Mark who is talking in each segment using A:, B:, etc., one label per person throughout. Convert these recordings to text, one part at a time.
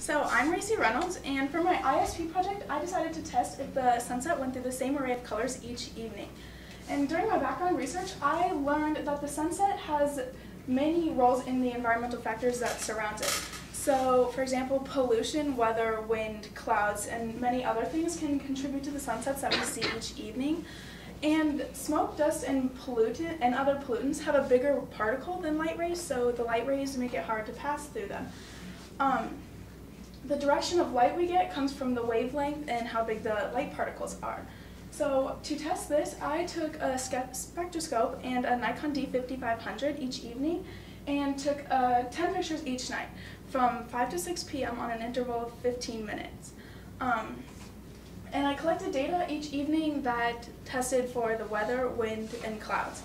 A: So I'm Racey Reynolds, and for my ISP project, I decided to test if the sunset went through the same array of colors each evening. And during my background research, I learned that the sunset has many roles in the environmental factors that surround it. So, for example, pollution, weather, wind, clouds, and many other things can contribute to the sunsets that we see each evening. And smoke, dust, and other pollutants have a bigger particle than light rays, so the light rays make it hard to pass through them. The direction of light we get comes from the wavelength and how big the light particles are. So to test this, I took a spectroscope and a Nikon D5500 each evening and took 10 pictures each night from 5 to 6 p.m. on an interval of 15 minutes. And I collected data each evening that tested for the weather, wind, and clouds.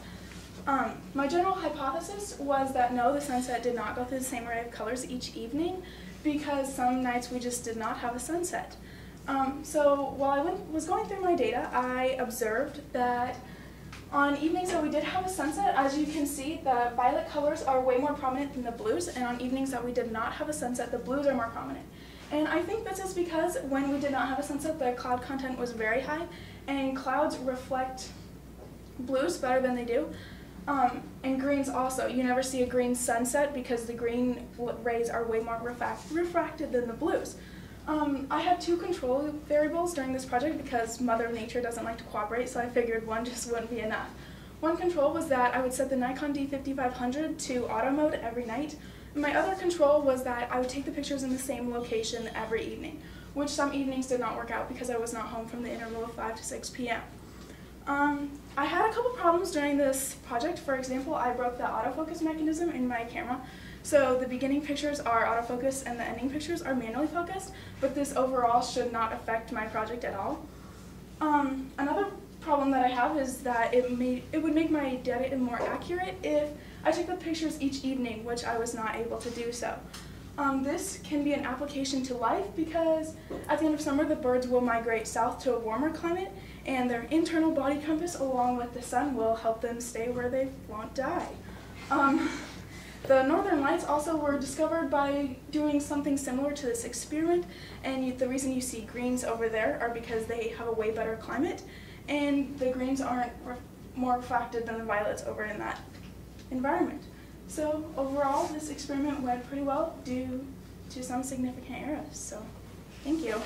A: My general hypothesis was that no, the sunset did not go through the same array of colors each evening because some nights we just did not have a sunset. So while I was going through my data, I observed that on evenings that we did have a sunset, as you can see, the violet colors are way more prominent than the blues, and on evenings that we did not have a sunset, the blues are more prominent. And I think this is because when we did not have a sunset, the cloud content was very high, and clouds reflect blues better than they do. And greens also. You never see a green sunset because the green rays are way more refracted than the blues. I had two control variables during this project because Mother Nature doesn't like to cooperate, so I figured one just wouldn't be enough. One control was that I would set the Nikon D5500 to auto mode every night. And my other control was that I would take the pictures in the same location every evening, which some evenings did not work out because I was not home from the interval of 5 to 6 p.m. I had a couple problems during this project. For example, I broke the autofocus mechanism in my camera. So the beginning pictures are autofocused and the ending pictures are manually focused, but this overall should not affect my project at all. Another problem that I have is that it would make my data more accurate if I took the pictures each evening, which I was not able to do so. This can be an application to life because at the end of summer the birds will migrate south to a warmer climate, and their internal body compass along with the sun will help them stay where they won't die. The northern lights also were discovered by doing something similar to this experiment, and the reason you see greens over there are because they have a way better climate, and the greens aren't more refracted than the violets over in that environment. So overall, this experiment went pretty well due to some significant errors. So thank you.